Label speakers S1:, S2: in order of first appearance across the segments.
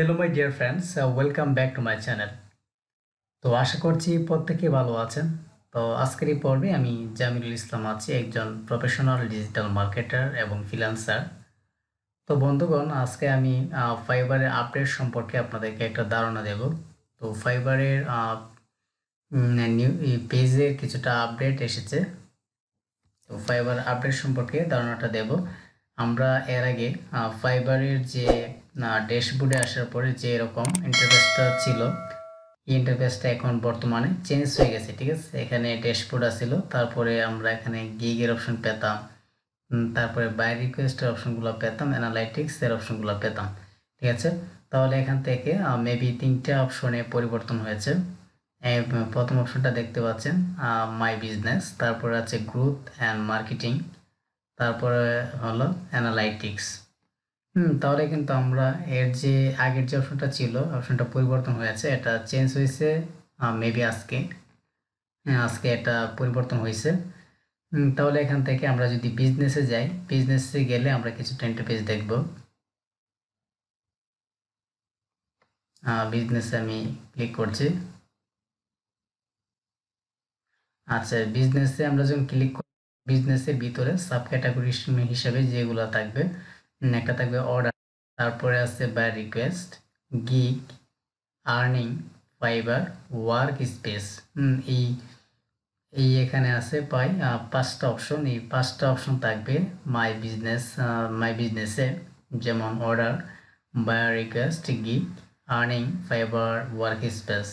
S1: Hello my dear friends, welcome back to my channel. তো আশা করছি প্রত্যেকে ভালো আছেন। তো আজকের এই পর্বে আমি জামিরুল ইসলাম আছি, একজন প্রফেশনাল ডিজিটাল মার্কেটার এবং ফ্রিল্যান্সার। তো বন্ধুগণ, আজকে আমি ফাইবারের আপডেট সম্পর্কে আপনাদেরকে একটা ধারণা দেব। তো ফাইবারের নিউ পেজে কিছুটা আপডেট এসেছে। তো ফাইবার আপডেট সম্পর্কে ধারণাটা দেব। আমরা এর আগে ফাইবারের যে ড্যাশবোর্ডে আসার পরে যে এরকম ইন্টারফেসটা ছিল, এই ইন্টারফেসটা এখন বর্তমানে চেঞ্জ হয়ে গেছে। ঠিক আছে, এখানে ড্যাশবোর্ড ছিল, তারপরে আমরা এখানে গিগের অপশন পেতাম, তারপরে বাই রিকোয়েস্টের অপশনগুলো পেতাম, অ্যানালাইটিক্সের অপশনগুলো পেতাম। ঠিক আছে, তাহলে এখান থেকে মেবি 3টে অপশনে পরিবর্তন হয়েছে। প্রথম অপশনটা দেখতে পাচ্ছেন মাই বিজনেস, তারপরে আছে গ্রোথ অ্যান্ড মার্কেটিং, তারপরে হলো অ্যানালাইটিক্স। তাহলে কিন্তু আমরা এর যে আগের যে অপশনটা ছিল, অপশনটা পরিবর্তন হয়েছে, এটা চেঞ্জ হয়েছে মেবি আজকে। আজকে এটা পরিবর্তন হয়েছে। তাহলে এখান থেকে আমরা যদি বিজনেসে যাই, বিজনেসে গেলে আমরা কিছুটা ইন্টারফেস দেখব। বিজনেসে আমি ক্লিক করছি। আচ্ছা, বিজনেসে আমরা যখন ক্লিক করি, বিজনেসের ভিতরে সাব ক্যাটাগরি হিসাবে যেগুলো থাকবে, একটা থাকবে অর্ডার, তারপরে আছে by request, gig, earning, Fiverr, work space. এই এই এখানে আছে প্রায় 5টা অপশন। এই 5টা অপশন থাকবে মাই বিজনেসে, যেমন order, buy request, gig, earning, Fiverr, work space.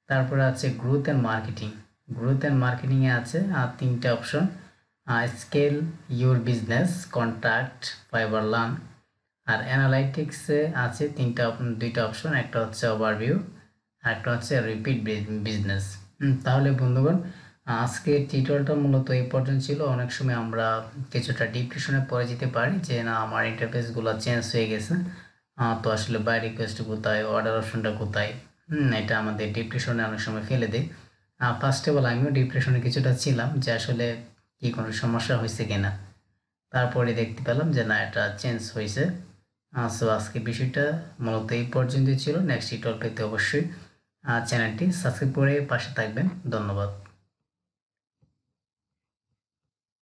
S1: তারপরে আছে growth and marketing. Growth and মার্কেটিংয়ে আছে 3টে option, scale your business, contact, Fiverr learn. আর অ্যানালাইটিক্সে আছে 2টা অপশন, একটা হচ্ছে ওভারভিউ আর একটা হচ্ছে রিপিট বিজনেস। তাহলে বন্ধুগণ, আজকে টিউটোরিয়ালটা মূলত এই পর্যন্ত ছিল। অনেক সময় আমরা কিছুটা ডিপ্রেশনে পড়ে যেতে পারি যে না, আমার ইন্টারফেসগুলো চেঞ্জ হয়ে গেছে, তো আসলে বাই রিকোয়েস্ট কোথায়, অর্ডার অপশনটা কোথায়, এটা আমাদের ডিপ্রেশনে অনেক সময় ফেলে দেয়। ফার্স্ট অফ অল আমিও ডিপ্রেশনে কিছুটা ছিলাম যে আসলে কি কোনো সমস্যা হয়েছে কিনা। তারপরে দেখতে পেলাম যে না, এটা চেঞ্জ হয়েছে। সো আজকে বিষয়টা মূলত এই পর্যন্তই ছিল। নেক্সট টিউটোরিয়াল পেতে অবশ্যই চ্যানেলটি সাবস্ক্রাইব করে পাশে থাকবেন। ধন্যবাদ।